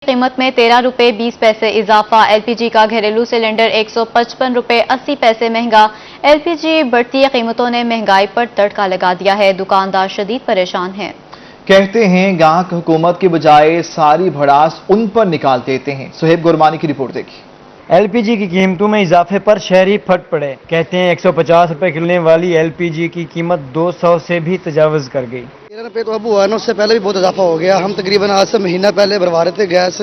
कीमत में 13 रुपए 20 पैसे इजाफा। एलपीजी का घरेलू सिलेंडर 155 रुपए 80 पैसे महंगा। एलपीजी बढ़ती कीमतों ने महंगाई पर तड़का लगा दिया है। दुकानदार शदीद परेशान हैं। कहते हैं ग्राहक हुकूमत के बजाय सारी भड़ास उन पर निकाल देते हैं। सुहेब गुरमानी की रिपोर्ट देखिए। एलपीजी की कीमतों में इजाफे पर शहरी फट पड़े। कहते हैं 150 रुपए किलने वाली एलपीजी की कीमत 200 से भी तजावज कर गई। 13 रुपये तो अब हुआ है ना, उससे पहले भी बहुत इजाफा हो गया। हम तकरीबन आज से महीना पहले भरवा रहे थे गैस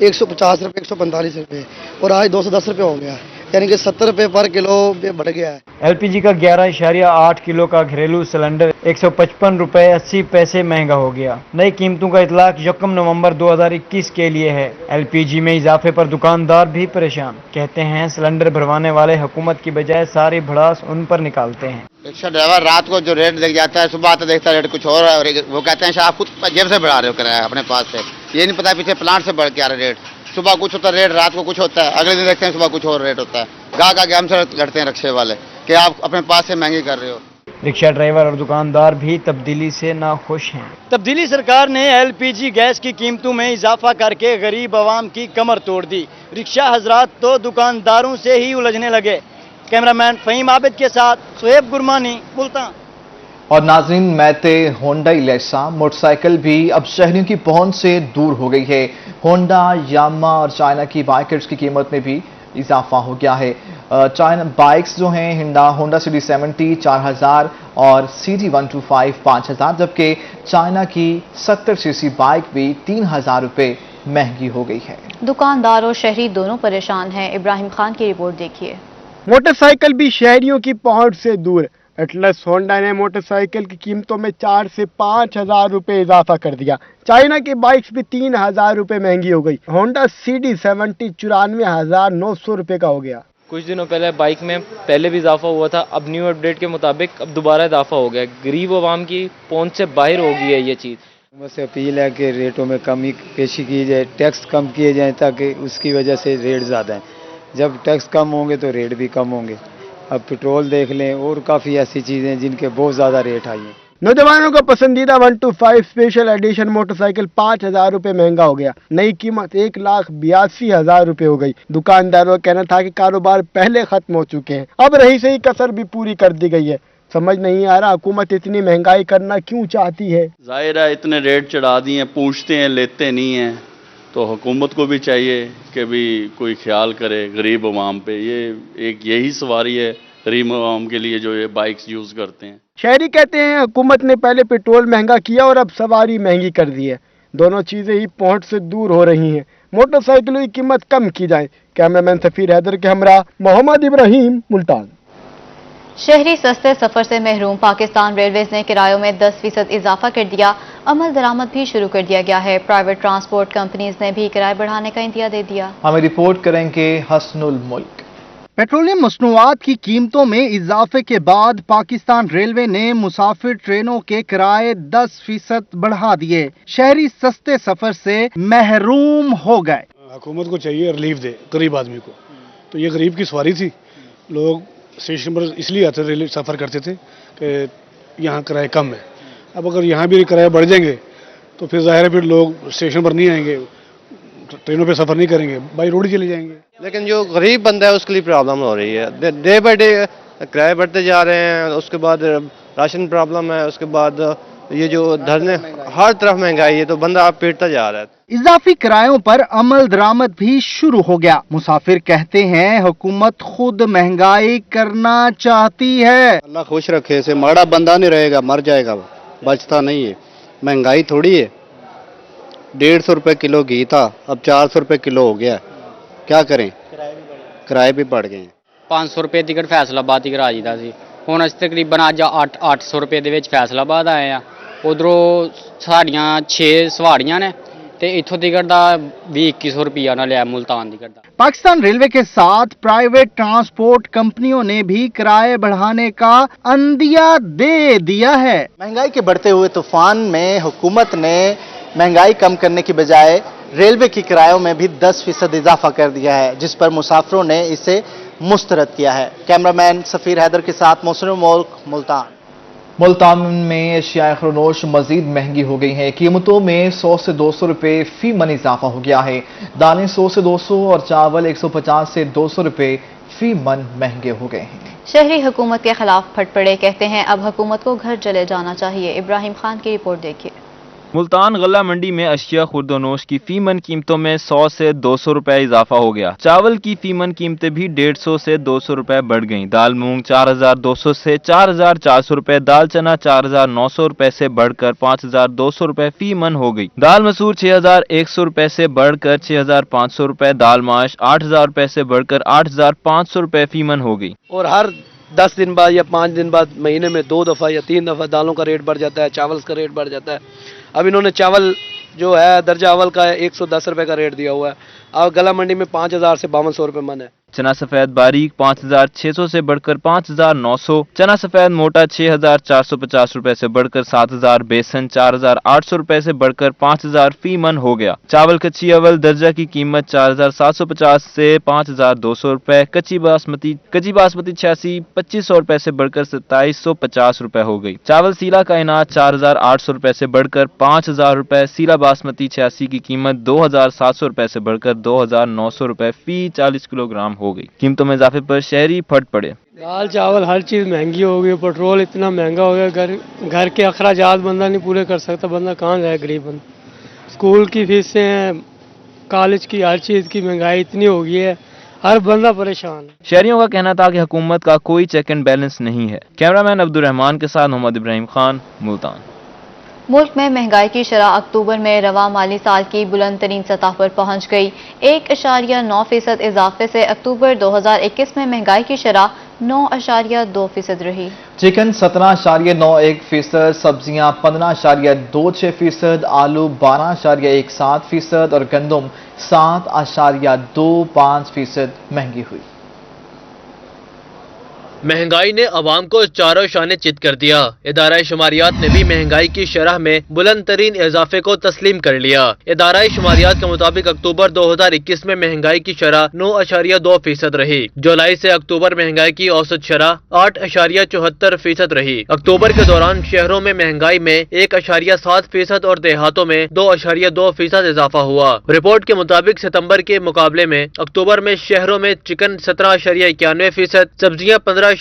150 रुपये 145 रुपये और आज 210 रुपये हो गया, यानी कि 70 रुपये पर किलो बढ़ गया है। एलपीजी का 11.8 किलो का घरेलू सिलेंडर 155 रुपए 80 पैसे महंगा हो गया। नई कीमतों का इतलाक 1 नवंबर 2021 के लिए है। एलपीजी में इजाफे पर दुकानदार भी परेशान। कहते हैं सिलेंडर भरवाने वाले हुकूमत की बजाय सारी भड़ास उन पर निकालते हैं। रिक्शा ड्राइवर रात को जो रेट देख जाता है, सुबह आता देखता है रेट कुछ और है और वो कहते हैं शायद आप खुद जेब से बढ़ा रहे हो किराया अपने पास से। ये नहीं पता पीछे प्लांट से बढ़ के आ रहा रेट। सुबह कुछ होता है रेट, रात को कुछ होता है, अगले दिन देखते हैं सुबह कुछ और रेट होता है। गाहक आगे हमसे लड़ते हैं रिक्शे वाले कि आप अपने पास से महंगी कर रहे हो। रिक्शा ड्राइवर और दुकानदार भी तब्दीली से नाखुश हैं। तब्दीली सरकार ने एलपीजी गैस की कीमतों में इजाफा करके गरीब आवाम की कमर तोड़ दी। रिक्शा हजरात तो दुकानदारों से ही उलझने लगे। कैमरामैन फहीम आबिद के साथ सुहेब गुरमानी, मुल्तान। और नाज़रीन, मैते होंडा लेसा मोटरसाइकिल भी अब शहरियों की पहुंच से दूर हो गई है। होंडा, यामा और चाइना की बाइकर्स की कीमत में भी इजाफा हो गया है। चाइना बाइक्स जो हैं होंडा सिटी 70 4000 और CD 125 5000, जबकि चाइना की 70 सीसी बाइक भी 3000 रुपये महंगी हो गई है। दुकानदार और शहरी दोनों परेशान हैं। इब्राहिम खान की रिपोर्ट देखिए। मोटरसाइकिल भी शहरियों की पहुंच से दूर। एटलस होंडा ने मोटरसाइकिल की कीमतों में 4 से 5,000 रुपए इजाफा कर दिया। चाइना की बाइक्स भी 3,000 रुपए महंगी हो गई। होंडा CD 70 94,900 रुपए का हो गया। कुछ दिनों पहले बाइक में पहले भी इजाफा हुआ था, अब न्यू अपडेट के मुताबिक अब दोबारा इजाफा हो गया। गरीब आवाम की पहुंच से बाहर हो गई है ये चीज़। मुझसे अपील है कि रेटों में कमी पेशी की जाए, टैक्स कम किए जाएं ताकि उसकी वजह से रेट ज़्यादा हैं। जब टैक्स कम होंगे तो रेट भी कम होंगे। अब पेट्रोल देख लें और काफ़ी ऐसी चीज़ें जिनके बहुत ज़्यादा रेट आई हैं। नौजवानों का पसंदीदा 125 स्पेशल एडिशन मोटरसाइकिल 5,000 रुपए महंगा हो गया। नई कीमत 1,82,000 रुपए हो गई। दुकानदारों का कहना था कि कारोबार पहले खत्म हो चुके हैं, अब रही सही कसर भी पूरी कर दी गई है। समझ नहीं आ रहा हुकूमत इतनी महंगाई करना क्यों चाहती है। जाहिर है इतने रेट चढ़ा दिए हैं, पूछते हैं लेते नहीं हैं, तो हुकूमत को भी चाहिए कि भी कोई ख्याल करे गरीब अवाम पे। ये एक यही सवारी है गरीब अवाम के लिए जो ये बाइक्स यूज़ करते हैं। शहरी कहते हैं हुकूमत ने पहले पेट्रोल महंगा किया और अब सवारी महंगी कर दी है। दोनों चीजें ही पहुंच से दूर हो रही हैं। मोटरसाइकिलों की कीमत कम की जाए। कैमरामैन सफीर हैदर के हमरा मोहम्मद इब्राहिम, मुल्तान। शहरी सस्ते सफर से महरूम। पाकिस्तान रेलवेज ने किरायों में 10% इजाफा कर दिया। अमल दरामद भी शुरू कर दिया गया है। प्राइवेट ट्रांसपोर्ट कंपनीज ने भी किराए बढ़ाने का इंदिया दे दिया। हमें रिपोर्ट करेंगे हसनुल मुल्क। पेट्रोलियम मसनूआत की कीमतों में इजाफे के बाद पाकिस्तान रेलवे ने मुसाफिर ट्रेनों के किराए 10% बढ़ा दिए। शहरी सस्ते सफर से महरूम हो गए। हुकूमत को चाहिए रिलीफ दे गरीब आदमी को। तो ये गरीब की सवारी थी। लोग स्टेशन पर इसलिए आते थे, सफ़र करते थे कि यहाँ किराए कम है। अब अगर यहाँ भी किराए बढ़ जाएंगे तो फिर जाहिर है फिर लोग स्टेशन पर नहीं आएंगे, ट्रेनों पे सफ़र नहीं करेंगे, बाई रोड ही चले जाएंगे। लेकिन जो गरीब बंदा है उसके लिए प्रॉब्लम हो रही है। डे बाई डे किराए बढ़ते जा रहे हैं। उसके बाद राशन प्रॉब्लम है। उसके बाद ये जो धरने, हर तरफ महंगाई है, तो बंदा आप पीटता जा रहा है। इजाफी किरायों पर अमल दरामद भी शुरू हो गया। मुसाफिर कहते हैं हुकूमत खुद महंगाई करना चाहती है। अल्लाह खुश रखे, से माड़ा बंदा नहीं रहेगा, मर जाएगा, बचता नहीं है। महंगाई थोड़ी है। 150 रुपए किलो घी था, अब 400 रुपए किलो हो गया। क्या करें, किराए भी बढ़ गए हैं। 500 रुपए टिकट फैसलाबाद की करा जीता सी, हुण अस तकरीबन अज 800 रुपए दे विच फैसलाबाद आए आ। उधरों साड़ियां 6 सवाड़ियां ने ते इत्थों टिकट दा 2100 रुपया ना लिया मुल्तान टिकट दा। पाकिस्तान रेलवे के साथ प्राइवेट ट्रांसपोर्ट कंपनियों ने भी किराए बढ़ाने का अंदिया दे दिया है। महंगाई के बढ़ते हुए तूफान में हुकूमत ने महंगाई कम करने की बजाय रेलवे की किरायों में भी 10% इजाफा कर दिया है, जिस पर मुसाफिरों ने इसे मुस्तरद किया है। कैमरामैन सफीर हैदर के साथ मोहसिन मुल्क, मुल्तान। मुल्तान में एशियाई खरगोश मजीद महंगी हो गई हैं। कीमतों में 100 से 200 रुपए फी मन इजाफा हो गया है। दालें 100 से 200 और चावल 150 से 200 रुपए फी मन महंगे हो गए हैं। शहरी हुकूमत के खिलाफ फट पड़े, कहते हैं अब हुकूमत को घर चले जाना चाहिए। इब्राहिम खान की रिपोर्ट देखिए। मुल्तान गल्ला मंडी में अशिया खुर्दोनोश की फीमन कीमतों में 100 से 200 रुपए इजाफा हो गया। चावल की फीमन कीमतें भी 150 से 200 रुपए बढ़ गईं। दाल मूंग 4200 से 4400 रुपए, दाल चना 4900 रुपए से बढ़कर 5200 रुपए फीमन हो गई। दाल मसूर 6100 रुपए से बढ़कर 6500 रुपए, दाल माश 8000 रुपए से बढ़कर 8500 रुपए फीमन हो गई। और हर 10 दिन बाद या 5 दिन बाद महीने में 2 दफ़ा या 3 दफ़ा दालों का रेट बढ़ जाता है, चावल का रेट बढ़ जाता है। अब इन्होंने चावल जो है दर्जा अव्वल का 110 रुपए का रेट दिया हुआ है। अब गला मंडी में 5000 से 5200 रुपए मन है। चना सफेद बारीक 5600 से बढ़कर 5900, चना सफेद मोटा 6450 रुपए से बढ़कर 7000, बेसन 4800 रुपए से बढ़कर 5000 फी मन हो गया। चावल कच्ची अव्वल दर्जा की कीमत 4750 से 5200 रुपए, कच्ची बासमती 86 2500 रुपए से बढ़कर 2750 रुपए हो गई। चावल सीला कायनात 4800 रुपए से बढ़कर 5000 रुपए, सीला बासमती 86 की कीमत 2700 रुपए से बढ़कर 2900 रुपए फी 40 किलोग्राम हो गई। कीमतों में इजाफे पर शहरी फट पड़े। दाल चावल हर चीज़ महंगी हो गई, पेट्रोल इतना महंगा हो गया, घर के अखराजात बंदा नहीं पूरे कर सकता। बंदा कहाँ जाए गरीब बंदा। स्कूल की फीसें हैं, कॉलेज की, हर चीज़ की महंगाई इतनी हो गई है, हर बंदा परेशान है। शहरियों का कहना था कि हुकूमत का कोई चेक एंड बैलेंस नहीं है। कैमरामैन अब्दुल रहमान के साथ मोहम्मद इब्राहिम खान, मुल्तान। मुल्क में महंगाई की शरह अक्टूबर में रवा माली साल की बुलंद तरीन सतह पर पहुंच गई। 1.9% इजाफे से अक्टूबर 2021 में महंगाई की शरह 9.2% रही। चिकन 17.91%, सब्जियां 15.26%, आलू 12.17% और गंदम 7.25% महंगी हुई। महंगाई ने अवाम को चारों शाने चित कर दिया। इदारा शुमारियात ने भी महंगाई की शरह में बुलंद तरीन इजाफे को तस्लीम कर लिया। इदारा शुमारियात के मुताबिक अक्टूबर 2021 में महंगाई की शरह 9.2% रही। जुलाई से अक्टूबर महंगाई की औसत शरह 8.74% रही। अक्टूबर के दौरान शहरों में महंगाई में 1.7% और देहातों में 2.2% इजाफा हुआ। रिपोर्ट के मुताबिक सितम्बर के मुकाबले में अक्टूबर में शहरों में चिकन 17.91%, सब्जियां 15.26%,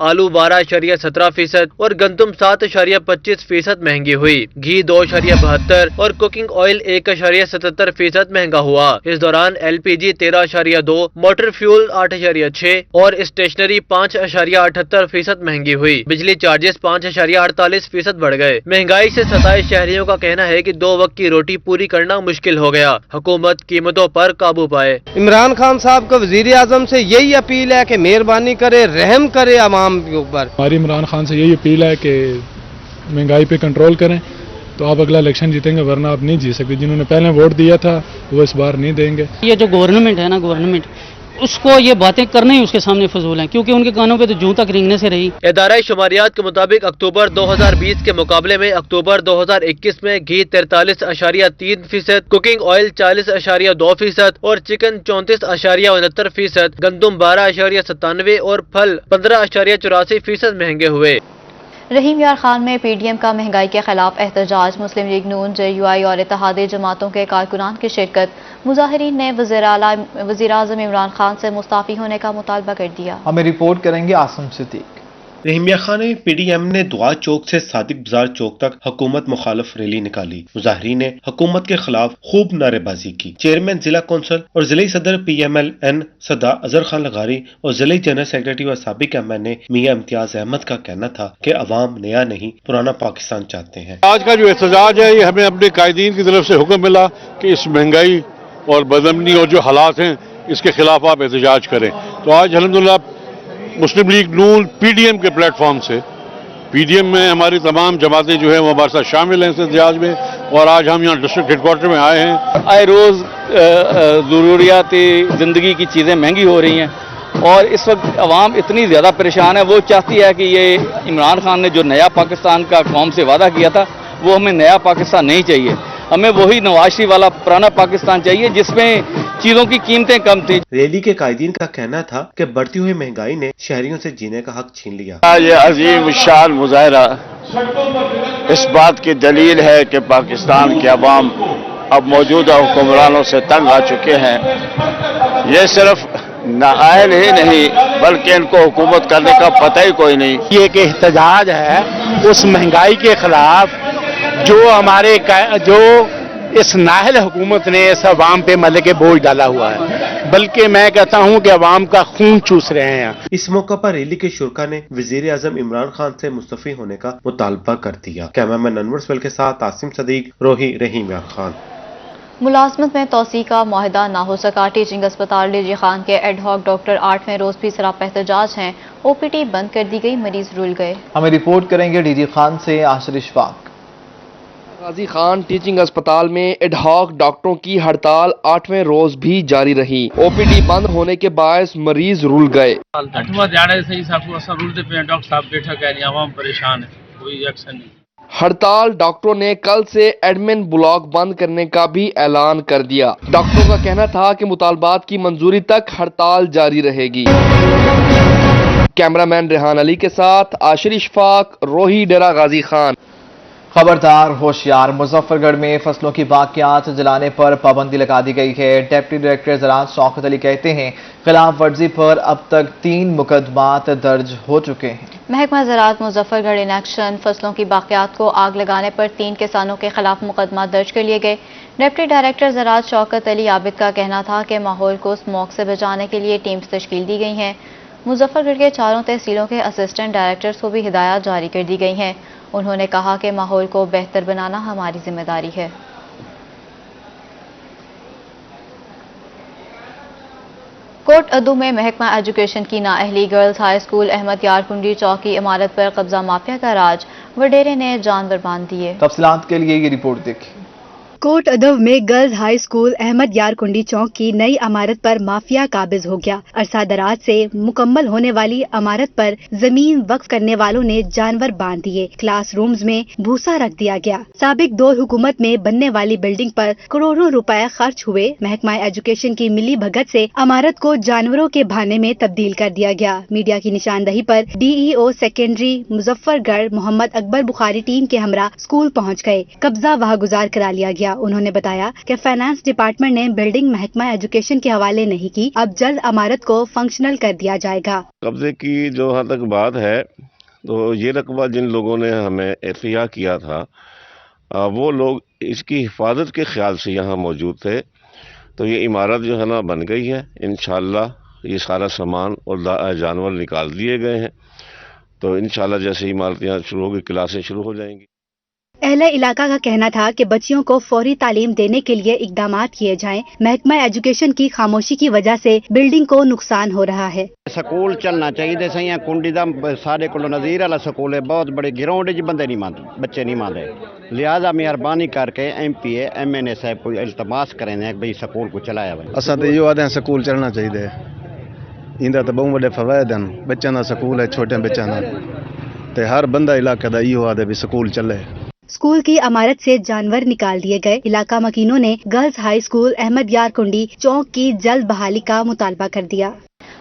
आलू 12.17% और गंदम 7.25% महंगी हुई। घी 2.72 और कुकिंग ऑयल 1.77% महंगा हुआ। इस दौरान LPG 13.2, मोटर फ्यूल 8.6 और स्टेशनरी 5.78% महंगी हुई। बिजली चार्जेस 5.48% बढ़ गए। महंगाई से सताए शहरियों का कहना है कि 2 वक्त की रोटी पूरी करना मुश्किल हो गया। हुकूमत कीमतों पर काबू पाए। इमरान खान साहब को वजीर आजम से यही अपील है कि मेहरबानी करे, रहम करे आवाम के ऊपर। हमारी इमरान खान से यही अपील है कि महंगाई पे कंट्रोल करें, तो आप अगला इलेक्शन जीतेंगे, वरना आप नहीं जीत सकते। जिन्होंने पहले वोट दिया था वो इस बार नहीं देंगे। ये जो गवर्नमेंट है ना, गवर्नमेंट उसको ये बातें करना ही उसके सामने फजूल हैं, क्योंकि उनके कानों पे तो जूं तक रेंगने से रही। इदारा शुमारियात के मुताबिक अक्टूबर 2020 के मुकाबले में अक्टूबर 2021 में घी 43.3%, कुकिंग ऑयल 40.2% और चिकन 34.69%, गंदम 12.97 और फल 15.84% महंगे हुए। रहीम यार खान में PDM का महंगाई के खिलाफ एहतजाज। मुस्लिम लीग नून, JUI और इत्तेहादी जमातों के कारकुनान की शिरकत। मुजाहिरीन ने वज़ीर आज़म इमरान खान से मुस्ताफ़ी होने का मुतालबा कर दिया। हमें रिपोर्ट करेंगे आसम सिद्दीक। रहीमिया खान में PDM ने दुआ चौक से सादिक बाजार चौक तक हुकूमत मुखालिफ रैली निकाली। मुजाहिरीन ने हुकूमत के खिलाफ खूब नारेबाजी की। चेयरमैन जिला कौंसल और जिले सदर PMLN सदा अजहर खान लगारी और जिले जनरल सेक्रेटरी व साबिक MNA मियां इम्तियाज अहमद का कहना था कि अवाम नया नहीं पुराना पाकिस्तान चाहते हैं। आज का जो एहतजाज है, ये हमें अपने कायदीन की तरफ से हुक्म मिला कि इस महंगाई और बदअमनी और जो हालात हैं इसके खिलाफ आप एहतजाज करें। तो आज अल्हम्दुलिल्लाह मुस्लिम लीग नून PDM के प्लेटफॉर्म से, PDM में हमारी तमाम जमातें जो है वो हमारे साथ शामिल हैं इस एहतजाज में, और आज हम यहाँ डिस्ट्रिक्ट हेडक्वार्टर में आए हैं। आए रोज़ ज़रूरियात ज़िंदगी की चीज़ें महंगी हो रही हैं और इस वक्त अवाम इतनी ज़्यादा परेशान है। वो चाहती है कि ये इमरान खान ने जो नया पाकिस्तान का कौम से वादा किया था, वो हमें नया पाकिस्तान नहीं चाहिए। हमें वही नवाज शरीफ वाला पुराना पाकिस्तान चाहिए जिसमें चीजों की कीमतें कम थी। रैली के कायदीन का कहना था कि बढ़ती हुई महंगाई ने शहरियों से जीने का हक छीन लिया। ये अजीम शान मुजाहरा इस बात की दलील है कि पाकिस्तान के अवाम अब मौजूदा हुक्मरानों से तंग आ चुके हैं। ये सिर्फ नाअहल ही नहीं बल्कि इनको हुकूमत करने का पता ही कोई नहीं। ये एक एहतजाज है उस महंगाई के खिलाफ जो इस नाअहल हुकूमत ने इस अवाम पे मतलब के बोझ डाला हुआ है, बल्कि मैं कहता हूं कि अवाम का खून चूस रहे हैं। इस मौका पर रैली के शुरा ने वजीर आजम इमरान खान से मुस्तफी होने का मुतालबा कर दिया। कैमरामैन अनवर सवेल के साथ आसिम सदीक, रोही, रहीम खान। मुलाजमत में तोसी का मुआहदा ना हो सका। टीचिंग अस्पताल डीजी खान के एडहॉक डॉक्टर 8वें रोज भी सरापा एहतजाज हैं। ओपीडी बंद कर दी गई, मरीज रुल गए। हमें रिपोर्ट करेंगे डीजी खान से आशिर इशफाक। गाजी खान टीचिंग अस्पताल में एडहॉक डॉक्टरों की हड़ताल 8वें रोज भी जारी रही। ओपीडी बंद होने के बायस मरीज रुल गए। 8वां दिहाड़ा सही सब रुलते पे डॉक्टर साहब बैठा कह रहे हैं, आवाम परेशान है, कोई एक्शन नहीं। हड़ताल डॉक्टरों ने कल से एडमिन ब्लॉक बंद करने का भी ऐलान कर दिया। डॉक्टरों का कहना था कि मुतालबात की मंजूरी तक हड़ताल जारी रहेगी। कैमरामैन रेहान अली के साथ आशिर इशफाक, रोही, डेरा गाजी खान। खबरदार होशियार, मुजफ्फरगढ़ में फसलों की बाकियात जलाने पर पाबंदी लगा दी गई है। डिप्टी डायरेक्टर ज़राअत शौकत अली कहते हैं खिलाफ वर्जी पर अब तक 3 मुकदमात दर्ज हो चुके हैं। महकमा ज़राअत मुजफ्फरगढ़ इन एक्शन, फसलों की बाकियात को आग लगाने पर 3 किसानों के खिलाफ मुकदमा दर्ज कर लिए गए। डिप्टी डायरेक्टर ज़राअत शौकत अली आबिद का कहना था कि माहौल को स्मोक से बचाने के लिए टीम्स तश्कील दी गई हैं। मुजफ्फरगढ़ के 4 तहसीलों के असिस्टेंट डायरेक्टर्स को भी हिदायत जारी कर दी गई हैं। उन्होंने कहा कि माहौल को बेहतर बनाना हमारी जिम्मेदारी है। कोट अदू में महकमा एजुकेशन की नाअहली, गर्ल्स हाई स्कूल अहमद यार कुंडी चौक की इमारत पर कब्जा माफिया का राज, वडेरे ने जानवर बांध दिए। तफसीलात के लिए ये रिपोर्ट देखिए। कोट अदब में गर्ल्स हाई स्कूल अहमद यार कुंडी चौक की नई इमारत पर माफिया काबिज हो गया। अरसा दराज से मुकम्मल होने वाली इमारत पर जमीन वक्फ करने वालों ने जानवर बांध दिए। क्लासरूम्स में भूसा रख दिया गया। साबिक दौर हुकूमत में बनने वाली बिल्डिंग पर करोड़ों रुपए खर्च हुए। महकमा एजुकेशन की मिली भगत से इमारत को जानवरों के भाने में तब्दील कर दिया गया। मीडिया की निशानदही पर DEO secondary Muzaffargarh Mohammad Akbar Bukhari team के हमरा स्कूल पहुँच गए। कब्जा वहाँ गुजार करा लिया गया। उन्होंने बताया कि फाइनेंस डिपार्टमेंट ने बिल्डिंग महकमा एजुकेशन के हवाले नहीं की, अब जल्द इमारत को फंक्शनल कर दिया जाएगा। कब्जे की जो यहाँ तक बात है, तो ये रकबा जिन लोगों ने हमें एहतिया किया था वो लोग इसकी हिफाजत के ख्याल से यहाँ मौजूद थे। तो ये इमारत जो है ना बन गई है। इंशाल्लाह ये सारा सामान और जानवर निकाल दिए गए हैं। तो इंशाल्लाह जैसे इमारत यहाँ शुरू होगी, क्लासें शुरू हो जाएंगी। अहले इलाका का कहना था कि बच्चियों को फौरी तालीम देने के लिए इकदामात किए जाएं। महकमा एजुकेशन की खामोशी की वजह से बिल्डिंग को नुकसान हो रहा है। स्कूल चलना चाहिए सही कुंडी का सारे को नज़ीर वाला स्कूल है, बहुत बड़े ग्राउंड बंदे नहीं मानते, बच्चे नहीं मानते। लिहाजा मेहरबानी करके MPA MNA साहब को इल्तमास करें भाई स्कूल को चलाया भाई। असा तो यो आदे स्कूल चलना चाहिए, इंदा तो बहुत बड़े फवायद हैं। बच्चों का स्कूल है, छोटे बच्चों का, तो हर बंदा इलाके का यो आदे भी स्कूल चले। स्कूल की इमारत से जानवर निकाल दिए गए। इलाका मकीनों ने गर्ल्स हाई स्कूल अहमद यार कुंडी चौक की जल्द बहाली का मुतालबा कर दिया।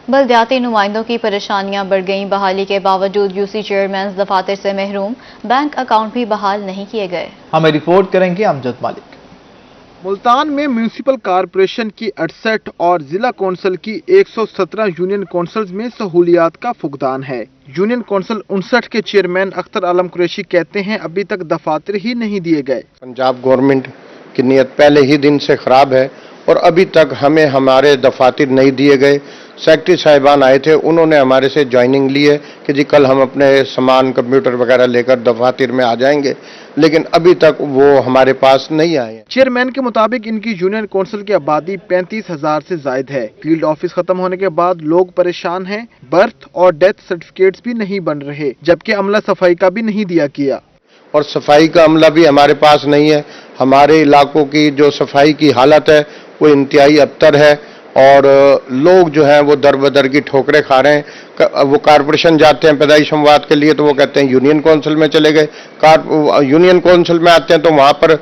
बल्दियाती नुमाइंदों की परेशानियां बढ़ गईं। बहाली के बावजूद UC चेयरमैन दफातर से महरूम, बैंक अकाउंट भी बहाल नहीं किए गए। हमें रिपोर्ट करेंगे अमजद मालिक। मुल्तान में म्यूनिसिपल कॉरपोरेशन की 68 और जिला कौंसिल की 117 यूनियन कौंसिल्स में सहूलियात का फुकदान है। यूनियन कौंसिल 59 के चेयरमैन अख्तर आलम कुरैशी कहते हैं अभी तक दफातर ही नहीं दिए गए। पंजाब गवर्नमेंट की नीयत पहले ही दिन से खराब है और अभी तक हमें हमारे दफातर नहीं दिए गए। सेक्रेटरी साहिबान आए थे, उन्होंने हमारे से ज्वाइनिंग ली है कि जी कल हम अपने सामान कंप्यूटर वगैरह लेकर दफातर में आ जाएंगे, लेकिन अभी तक वो हमारे पास नहीं आए हैं। चेयरमैन के मुताबिक इनकी यूनियन कौंसिल की आबादी 35,000 से जायद है। फील्ड ऑफिस खत्म होने के बाद लोग परेशान हैं। बर्थ और डेथ सर्टिफिकेट्स भी नहीं बन रहे, जबकि अमला सफाई का भी नहीं दिया किया। और सफाई का अमला भी हमारे पास नहीं है। हमारे इलाकों की जो सफाई की हालत है वो इंतहाई अबतर है और लोग जो हैं वो दर बदर की ठोकरें खा रहे हैं। वो कारपोरेशन जाते हैं पैदाइश अमवात के लिए तो वो कहते हैं यूनियन कौंसिल में चले गए। यूनियन कौंसिल में आते हैं तो वहाँ पर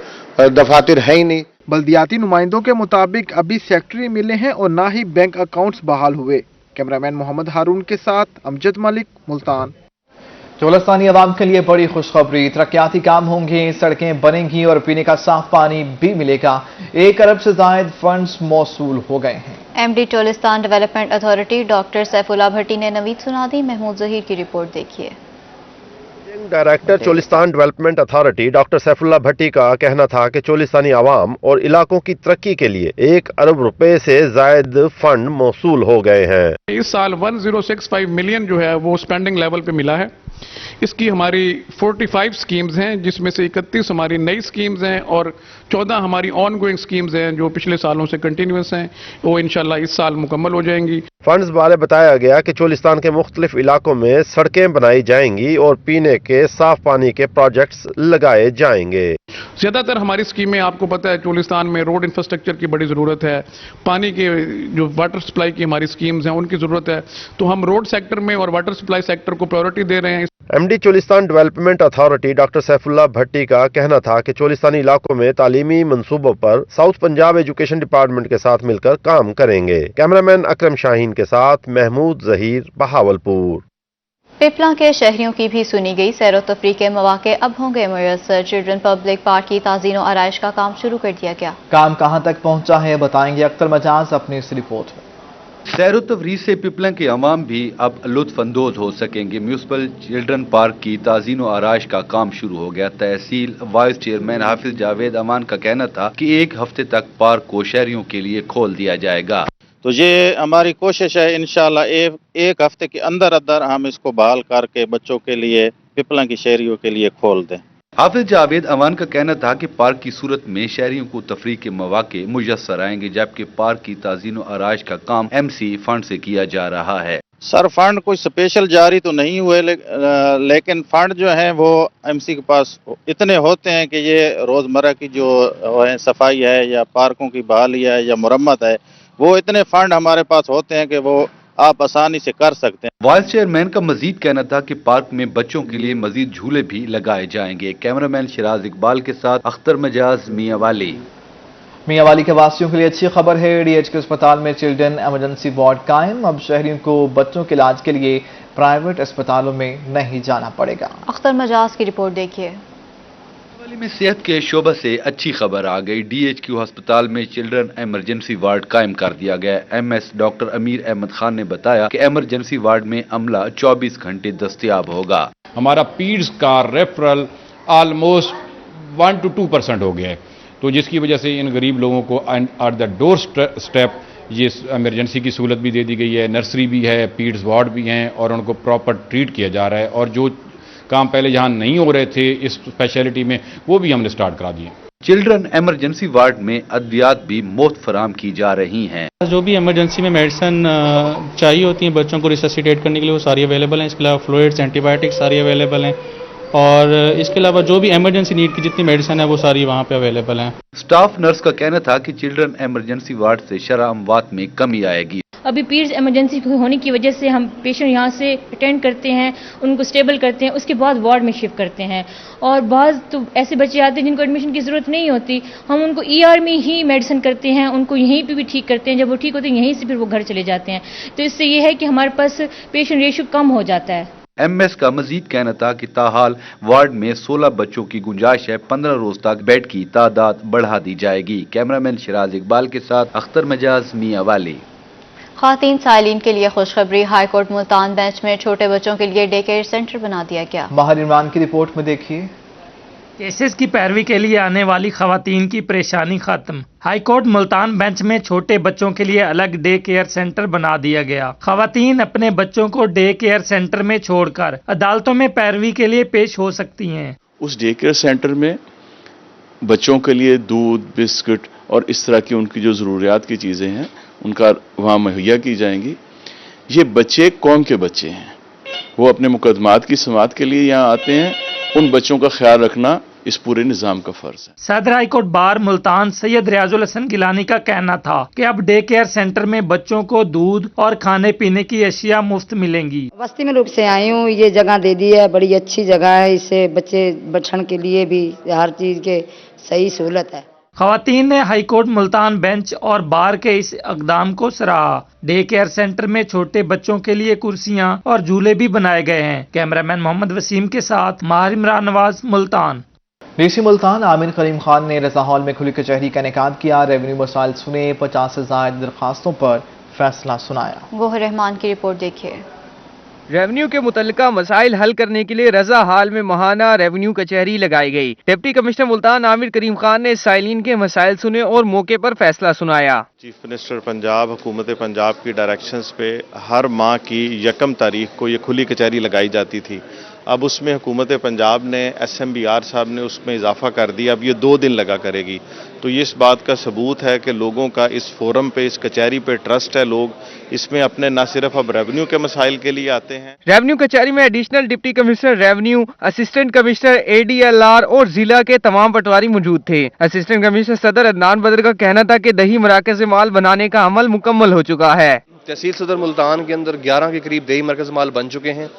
दफातर है ही नहीं। बल्दियाती नुमाइंदों के मुताबिक अभी सेक्रेटरी मिले हैं और ना ही बैंक अकाउंट्स बहाल हुए। कैमरामैन मोहम्मद हारून के साथ अमजद मलिक, मुल्तान। चोलस्तानी आवाम के लिए बड़ी खुशखबरी, तरक्याती काम होंगे, सड़कें बनेंगी और पीने का साफ पानी भी मिलेगा। 1 अरब से जायद फंड्स मौसूल हो गए हैं। MD Cholistan development authority doctor Saifullah Bhatti ने नवीद सुना दी। महमूद जहीर की रिपोर्ट देखिए। Director Cholistan development authority doctor Saifullah Bhatti का कहना था कि चोलिस्तानी आवाम और इलाकों की तरक्की के लिए 1 अरब रुपए से जायद फंड मौसूल हो गए हैं। इस साल 1065 मिलियन जो है वो स्पेंडिंग लेवल पे मिला है। इसकी हमारी 45 स्कीम्स हैं, जिसमें से 31 हमारी नई स्कीम्स हैं और 14 हमारी ऑन गोइंग स्कीम्स हैं जो पिछले सालों से कंटिन्यूस हैं। वो इंशाल्लाह इस साल मुकम्मल हो जाएंगी। फंड्स बारे बताया गया कि चोलिस्तान के मुख्तलिफ इलाकों में सड़कें बनाई जाएंगी और पीने के साफ पानी के प्रोजेक्ट्स लगाए जाएंगे। ज्यादातर हमारी स्कीमें, आपको पता है चोलिस्तान में रोड इंफ्रास्ट्रक्चर की बड़ी जरूरत है, पानी के जो वाटर सप्लाई की हमारी स्कीम्स हैं उनकी जरूरत है, तो हम रोड सेक्टर में और वाटर सप्लाई सेक्टर को प्रायोरिटी दे रहे हैं। MD Cholistan development authority doctor Saifullah Bhatti का कहना था कि चोलिस्तानी इलाकों में तालीमी मंसूबों पर साउथ पंजाब एजुकेशन डिपार्टमेंट के साथ मिलकर काम करेंगे। कैमरामैन अकरम शाहीन के साथ महमूद जहीर, बहावलपुर। पिपला के शहरियों की भी सुनी गई। सैर व तफरीह के मौके अब होंगे मुयस्सर। चिल्ड्रन पब्लिक पार्क की ताज़ीन व आराइश का काम शुरू कर दिया गया। काम कहां तक पहुंचा है बताएंगे अख्तर मजाज अपनी इस रिपोर्ट में। सैर व तफरीह से पिपला के अवाम भी अब लुत्फ अंदोज हो सकेंगे। म्यूनसिपल चिल्ड्रन पार्क की ताज़ीन व आराइश का काम शुरू हो गया। तहसील वाइस चेयरमैन हाफिज जावेद अमान का कहना था कि 1 हफ्ते तक पार्क को शहरियों के लिए खोल दिया जाएगा। तो ये हमारी कोशिश है इंशाल्लाह एक हफ्ते के अंदर अंदर हम इसको बहाल करके बच्चों के लिए, पिपला की शहरियों के लिए खोल दें। हाफिज जावेद अमान का कहना था कि पार्क की सूरत में शहरियों को तफरीह के मौके मुयस्सर आएंगे, जबकि पार्क की ताज़ीन व आराइश का काम MC फंड से किया जा रहा है। सर फंड कोई स्पेशल जारी तो नहीं हुए, लेकिन फंड जो है वो MC के पास इतने होते हैं कि ये रोजमर्रा की जो सफाई है या पार्कों की बहाली है या मुरम्मत है, वो इतने फंड हमारे पास होते हैं कि वो आप आसानी से कर सकते हैं। वाइस चेयरमैन का मजीद कहना था कि पार्क में बच्चों के लिए मजीद झूले भी लगाए जाएंगे। कैमरामैन शिराज इकबाल के साथ अख्तर मजाज, मियांवाली। मियांवाली के वासियों के लिए अच्छी खबर है। DH के अस्पताल में चिल्ड्रन इमरजेंसी वार्ड कायम। अब शहरियों को बच्चों के इलाज के लिए प्राइवेट अस्पतालों में नहीं जाना पड़ेगा। अख्तर मजाज की रिपोर्ट देखिए। में सेहत के शोबा से अच्छी खबर आ गई। DHQ अस्पताल में चिल्ड्रन इमरजेंसी वार्ड कायम कर दिया गया। MS डॉक्टर अमीर अहमद खान ने बताया कि इमरजेंसी वार्ड में अमला 24 घंटे दस्तयाब होगा। हमारा पीड्स का रेफरल ऑलमोस्ट 1 to 2% हो गया है, तो जिसकी वजह से इन गरीब लोगों को एट द डोर स्टेप ये इमरजेंसी की सहूलत भी दे दी गई है। नर्सरी भी है, पीड्स वार्ड भी हैं और उनको प्रॉपर ट्रीट किया जा रहा है। और जो काम पहले जहां नहीं हो रहे थे इस स्पेशलिटी में, वो भी हमने स्टार्ट करा दिए। चिल्ड्रन इमरजेंसी वार्ड में अद्वियात भी मुफ्त फराम की जा रही हैं। जो भी इमरजेंसी में मेडिसिन चाहिए होती हैं बच्चों को रिससिटेट करने के लिए, वो सारी अवेलेबल हैं। इसके अलावा फ्लूइड्स, एंटीबायोटिक्स सारी अवेलेबल हैं और इसके अलावा जो भी इमरजेंसी नीड की जितनी मेडिसिन है वो सारी वहाँ पे अवेलेबल हैं। स्टाफ नर्स का कहना था कि चिल्ड्रन इमरजेंसी वार्ड से शरह अमवात में कमी आएगी। अभी पीड्स इमरजेंसी होने की वजह से हम पेशेंट यहाँ से अटेंड करते हैं, उनको स्टेबल करते हैं, उसके बाद वार्ड में शिफ्ट करते हैं। और बाज़ तो ऐसे बच्चे आते हैं जिनको एडमिशन की ज़रूरत नहीं होती, हम उनको ER में ही मेडिसिन करते हैं, उनको यहीं पे भी ठीक करते हैं। जब वो ठीक होते हैं यहीं से फिर वो घर चले जाते हैं। तो इससे ये है कि हमारे पास पेशेंट रेशो कम हो जाता है। MS का मजीद कहना था कि ताहाल वार्ड में 16 बच्चों की गुंजाइश है। 15 रोज तक बेड की तादाद बढ़ा दी जाएगी। कैमरामैन शिराज इकबाल के साथ अख्तर मजाज, मियांवाली। खातीन साइलिन के लिए खुशखबरी। हाईकोर्ट मुल्तान बेंच में छोटे बच्चों के लिए डे केयर सेंटर बना दिया गया। माहिर इमरान की रिपोर्ट में देखिए। केसेस की पैरवी के लिए आने वाली खवातीन की परेशानी खत्म। हाईकोर्ट मुल्तान बेंच में छोटे बच्चों के लिए अलग डे केयर सेंटर बना दिया गया। खवातीन अपने बच्चों को डे केयर सेंटर में छोड़कर अदालतों में पैरवी के लिए पेश हो सकती हैं। उस डे केयर सेंटर में बच्चों के लिए दूध, बिस्किट और इस तरह की उनकी जो ज़रूरियात की चीज़ें हैं उनका वहाँ मुहैया की जाएंगी। ये बच्चे कौम के बच्चे हैं, वो अपने मुकदमात की समाअत के लिए यहाँ आते हैं। उन बच्चों का ख्याल रखना इस पूरे निज़ाम का फर्ज है। सदर हाईकोर्ट बार मुल्तान सैयद रियाजुल हसन गिलानी का कहना था कि अब डे केयर सेंटर में बच्चों को दूध और खाने पीने की अशिया मुफ्त मिलेंगी। बस्ती में रूप से आई हूँ, ये जगह दे दी है, बड़ी अच्छी जगह है। इससे बच्चे बचने के लिए भी हर चीज के सही सहूलत है। खवातीन ने हाई कोर्ट मुल्तान बेंच और बार के इस इकदाम को सराहा। डे केयर सेंटर में छोटे बच्चों के लिए कुर्सियां और झूले भी बनाए गए हैं। कैमरामैन मोहम्मद वसीम के साथ माहिर इमरान नवाज, मुल्तान। डीसी मुल्तान आमिर करीम खान ने रजा हॉल में खुली कचहरी का इनेकाद किया। रेवेन्यू मसाइल सुने, 50 से ज्यादा दरखास्तों पर फैसला सुनाया। गोहर रहमान की रिपोर्ट देखिए। रेवेन्यू के मुतल्लिका मसाइल हल करने के लिए रजा हाल में माहाना रेवेन्यू कचहरी लगाई गई। डिप्टी कमिश्नर मुल्तान आमिर करीम खान ने साइलिन के मसाइल सुने और मौके पर फैसला सुनाया। चीफ मिनिस्टर पंजाब, हुकूमत पंजाब की डायरेक्शंस पे हर माह की 1 तारीख को ये खुली कचहरी लगाई जाती थी। अब उसमें हुकूमत पंजाब ने SMBR साहब ने उसमें इजाफा कर दिया, अब ये 2 दिन लगा करेगी। तो ये इस बात का सबूत है कि लोगों का इस फोरम पे, इस कचहरी पे ट्रस्ट है। लोग इसमें अपने न सिर्फ अब रेवेन्यू के मसाइल के लिए आते हैं। रेवेन्यू कचहरी में additional deputy commissioner revenue, assistant commissioner ADLR और जिला के तमाम पटवारी मौजूद थे। असिस्टेंट कमिश्नर सदर अदनान बदर का कहना था कि दही मराकज माल बनाने का अमल मुकम्मल हो चुका है। तहसील सदर मुल्तान के अंदर 11 के करीब दही मरकज माल बन चुके हैं।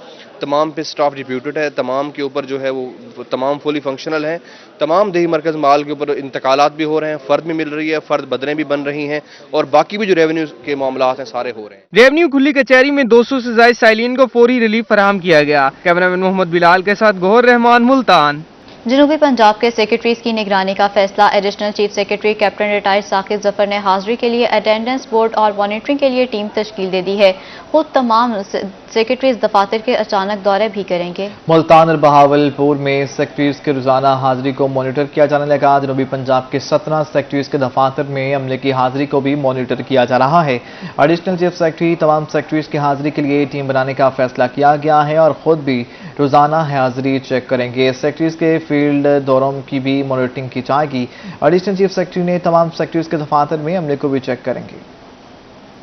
तमाम पे स्टाफ डिप्यूटेड है, तमाम के ऊपर जो है वो तमाम फुली फंक्शनल हैं। तमाम दही मरकज माल के ऊपर इंतकालात भी हो रहे हैं, फर्द भी मिल रही है, फर्द बदलें भी बन रही हैं और बाकी भी जो रेवेन्यू के मामलात हैं सारे हो रहे हैं। रेवेन्यू खुली कचहरी में 200 से ज्यादा साइलिन को फौरी रिलीफ फराहम किया गया। कैमरामैन मोहम्मद बिलाल के साथ गोहर रहमान, मुल्तान। जनूबी पंजाब के सेक्रेटरीज की निगरानी का फैसला। Additional chief secretary captain retired Saqib Zafar ने हाजिरी के लिए अटेंडेंस बोर्ड और मॉनिटरिंग के लिए टीम तश्कील दे दी है। खुद तमाम सेक्रेटरीज दफातर के अचानक दौरे भी करेंगे। मुल्तान और बहावलपुर में सेक्रेटरीज के रोजाना हाजिरी को मॉनिटर किया जाने लगा। जनूबी पंजाब के 17 सेक्रेटरीज के दफातर में अमले की हाजिरी को भी मॉनिटर किया जा रहा है। एडिशनल चीफ सेक्रेटरी तमाम सेक्रेटरीज की हाजिरी के लिए टीम बनाने का फैसला किया गया है और खुद भी रोजाना हाजिरी चेक करेंगे। सेक्रेटरीज के फील्ड दौरों की भी मॉनिटरिंग की जाएगी। एडिशनल चीफ सेक्रेटरी ने तमाम सेक्रेटरीज के दफातर में अमले को भी चेक करेंगे।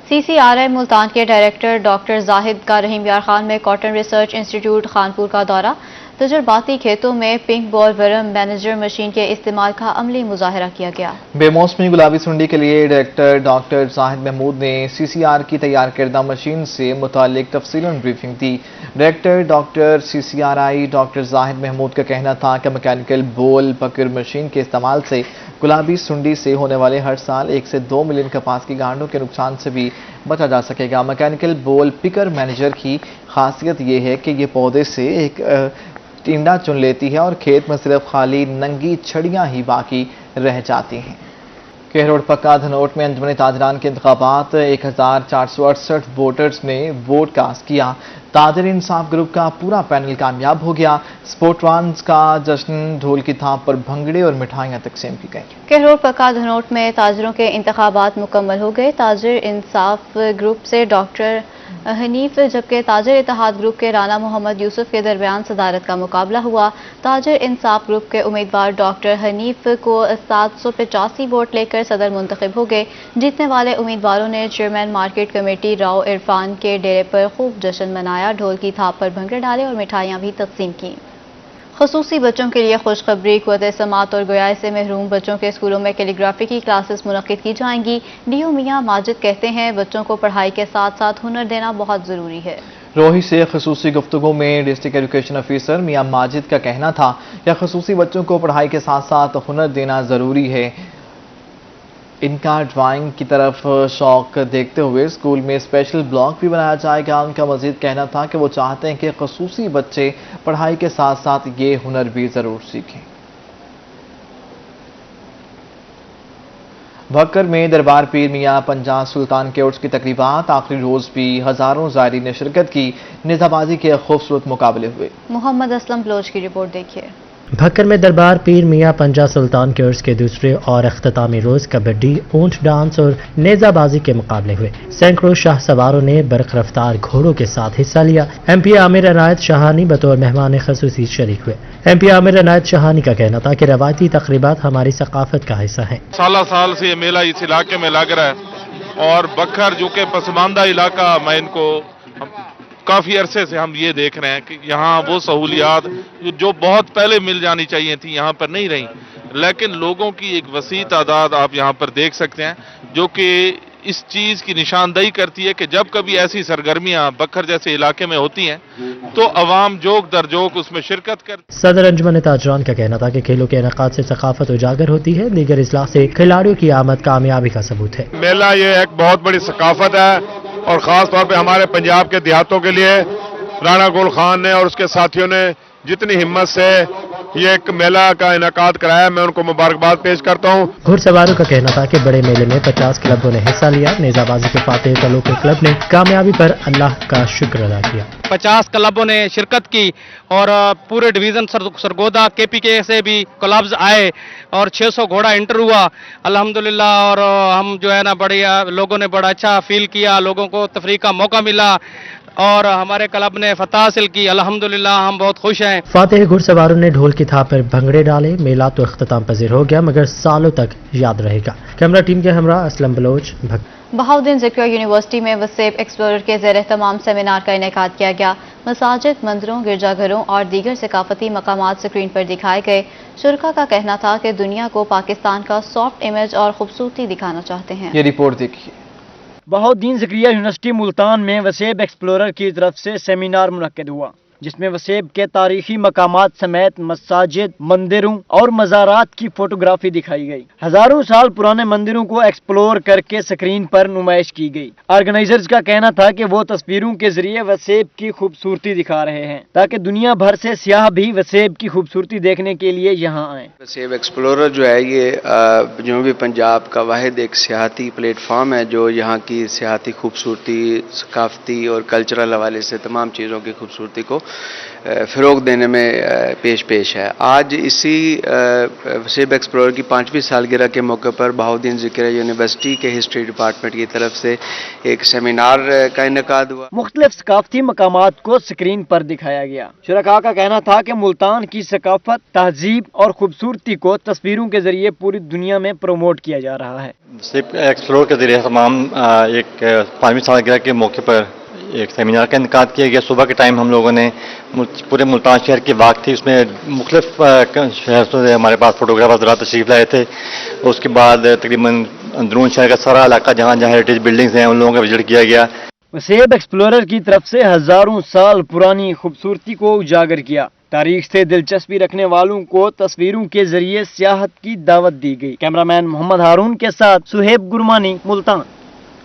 CCRI मुल्तान के डायरेक्टर डॉक्टर जाहिद का रहीम यार खान में कॉटन रिसर्च इंस्टीट्यूट खानपुर का दौरा। तजुर्बाती खेतों में pink ball worm manager machine के इस्तेमाल का अमली मुजाहरा किया गया। बेमौसमी गुलाबी सुंडी के लिए डायरेक्टर डॉक्टर जाहिद महमूद ने CCR की तैयार करदा मशीन से मुतालिक तफसीलन ब्रीफिंग दी। Director doctor CCRI doctor Zahid Mahmood का कहना था कि मैकेनिकल बोल पकड़ मशीन के इस्तेमाल से गुलाबी सुंडी से होने वाले हर साल 1 से 2 मिलियन कपास की गांठों के नुकसान से भी बचा जा सकेगा। मैकेनिकल बोल पिकर मैनेजर की खासियत ये है कि ये पौधे से एक टिंडा चुन लेती है और खेत में सिर्फ खाली नंगी छड़ियां ही बाकी रह जाती हैं। केहरोड पक्का धनोट में अंजुमन ताजरान के इंतखाबात 1468 वोटर्स ने वोट कास्ट किया। ताजर इंसाफ ग्रुप का पूरा पैनल कामयाब हो गया। स्पोर्ट्रांस का जश्न, ढोल की थाप पर भंगड़े और मिठाइयां तकसीम की गई। केहरोड पक्का धनोट में ताजरों के इंतखाबात मुकम्मल हो गए। ताजर इंसाफ ग्रुप से डॉक्टर हनीफ जबकि ताजर इत्तेहाद ग्रुप के राना मोहम्मद यूसुफ के दरमियान सदारत का मुकाबला हुआ। ताजर इंसाफ ग्रुप के उम्मीदवार डॉक्टर हनीफ को 785 वोट लेकर सदर मुंतखब हो गए। जीतने वाले उम्मीदवारों ने chairman market committee Rao Irfan के डेरे पर खूब जश्न मनाया, ढोल की थाप पर भंगड़े डाले और मिठाइयां भी तकसीम की। खसूसी बच्चों के लिए खुशखबरी। क़ुव्वत समात और गोयाई से महरूम बच्चों के स्कूलों में कैलीग्राफी की क्लासेस मुनक्किद की जाएंगी। DO मियां माजिद कहते हैं बच्चों को पढ़ाई के साथ साथ हुनर देना बहुत ज़रूरी है। रोही से खसूसी गुफ्तगू में डिस्ट्रिक्ट एजुकेशन ऑफिसर मियां माजिद का कहना था कि खसूसी बच्चों को पढ़ाई के साथ साथ हुनर देना ज़रूरी है। इनका ड्राइंग की तरफ शौक देखते हुए स्कूल में स्पेशल ब्लॉक भी बनाया जाएगा। उनका मजीद कहना था कि वो चाहते हैं कि खसूसी बच्चे पढ़ाई के साथ साथ ये हुनर भी ज़रूर सीखें। भक्कर में दरबार पीर मियां पंजाब सुल्तान के उर्स की तकरीबात आखिरी रोज भी हजारों ज़ायरीन ने शिरकत की। नेज़ाबाजी के खूबसूरत मुकाबले हुए। मोहम्मद असलम बलोच की रिपोर्ट देखिए। भक्कर में दरबार पीर मियां पंजा सुल्तान के उर्स के दूसरे और अख्तामी रोज कबड्डी, ऊंट डांस और नेजाबाजी के मुकाबले हुए। सैकड़ों शाह सवारों ने बरक रफ्तार घोड़ों के साथ हिस्सा लिया। MP आमिर अनायत शाहानी बतौर मेहमान खसूसी शरीक हुए। MP आमिर अनायत शाहानी का कहना था कि रवायती तकरीबात हमारी सकाफत का हिस्सा है। साल से ये मेला इस इलाके में लग रहा है और बखर जो कि पसमानदा इलाका, मैं इनको काफी अरसे से हम ये देख रहे हैं कि यहाँ वो सहूलियात जो बहुत पहले मिल जानी चाहिए थी यहाँ पर नहीं रही, लेकिन लोगों की एक वसी तादाद आप यहाँ पर देख सकते हैं जो कि اس چیز کی نشاندہی کرتی ہے کہ جب کبھی ایسی سرگرمیاں بکھر جیسے علاقے میں ہوتی ہیں تو عوام جوک در جوک اس میں شرکت کرتی ہے۔ صدر انجمن تاجران کا کہنا تھا کہ کھیلوں کے انعقاد سے ثقافت اجاگر ہوتی ہے، دیگر اضلاع سے کھلاڑیوں کی آمد کامیابی کا ثبوت ہے۔ میلہ یہ ایک بہت بڑی ثقافت ہے اور خاص طور پہ ہمارے پنجاب کے دیہاتوں کے لیے رانا گل خان نے اور اس کے ساتھیوں نے جتنی ہمت سے یہ ایک میلہ کا انعقاد کرایا، میں ان کو مبارکباد پیش کرتا ہوں۔ گھڑ سواروں کا کہنا تھا کہ بڑے میلے میں 50 کلبوں نے حصہ لیا۔ نیزہ بازی کے فاتح تلوکر کلب نے کامیابی پر اللہ کا شکر ادا کیا۔ 50 کلبوں نے شرکت کی اور پورے ڈویژن سرگودا کے پی کے سے بھی کلبز آئے اور 600 گھوڑا انٹر ہوا الحمدللہ، اور ہم جو ہے نا بڑھیا لوگوں نے بڑا اچھا فیل کیا، لوگوں کو تفریح کا موقع ملا اور ہمارے کلب نے فتح حاصل کی الحمدللہ، ہم بہت خوش ہیں۔ فاتح گھڑ سواروں نے ڈھول کی تھاپ پر بھنگڑے ڈالے۔ میلہ تو اختتام پذیر ہو گیا مگر سالوں تک یاد رہے گا۔ کیمرہ ٹیم کے ہمراہ اسلم بلوچ، بہاؤالدین ذکریہ یونیورسٹی میں وسیب ایکسپلورر کے زیر اہتمام سیمینار کا انعقاد کیا گیا۔ مساجد، مندروں، گرجا گھروں اور دیگر ثقافتی مقامات سکرین پر دکھائے گئے۔ شرکا کا کہنا تھا کہ دنیا کو پاکستان کا سافٹ امیج اور خوبصورتی دکھانا چاہتے ہیں۔ یہ رپورٹ دیکھیے۔ بہاؤالدین ذکریہ یونیورسٹی ملتان میں وسیب ایکسپلورر کی طرف سے سیمینار منعقد ہوا، جس میں وسیب کے تاریخی مقامات سمیت مساجد، مندروں اور مزارات کی فوٹوگرافی دکھائی گئی۔ ہزاروں سال پرانے مندروں کو ایکسپلور کر کے سکرین پر نمائش کی گئی۔ آرگنائزرز کا کہنا تھا کہ وہ تصویروں کے ذریعے وسیب کی خوبصورتی دکھا رہے ہیں تاکہ دنیا بھر سے سیاح بھی وسیب کی خوبصورتی دیکھنے کے لیے یہاں آئیں۔ وسیب ایکسپلورر جو ہے یہ جنوبی پنجاب کا واحد ایک سیاحتی پلیٹ فارم ہے جو یہاں کی سیاحتی خوبصورتی، ثقافتی اور کلچرل حوالے سے تمام چیزوں کی خوبصورتی کو فروغ دینے میں پیش ہے۔ آج اسی وسیب ایکسپلورر کی 5ویں سالگرہ کے موقع پر بہاؤالدین ذکریہ یونیورسٹی کے ہسٹری ڈپارٹمنٹ کی طرف سے ایک سیمینار کا انعقاد ہوا۔ مختلف ثقافتی مقامات کو سکرین پر دکھایا گیا۔ شرکاء کا کہنا تھا کہ ملتان کی ثقافت، تہذیب اور خوبصورتی کو تصویروں کے ذریعے پوری دنیا میں پروموٹ کیا جا رہا ہے۔ وسیب ایکسپلور کے ذریعے تمام ایک 5ویں سالگرہ کے موقع پر ایک سیمینار کا انعقاد کیا گیا۔ صبح کے ٹائم ہم لوگوں نے پورے ملتان شہر کی واک تھی، اس میں مختلف شہر سے ہمارے پاس فوٹوگرافر حضرات تشریف لائے تھے۔ اس کے بعد تقریباً اندرون شہر کا سارا علاقہ جہاں جہاں ہیریٹیج بلڈنگز ہیں ان لوگوں کا وزٹ کیا گیا۔ وسیب ایکسپلورر کی طرف سے ہزاروں سال پرانی خوبصورتی کو اجاگر کیا۔ تاریخ سے دلچسپی رکھنے والوں کو تصویروں کے ذریعے سیاحت کی دعوت دی گئی۔ کیمرہ مین محمد ہارون کے ساتھ سہیب گرمانی، ملتان۔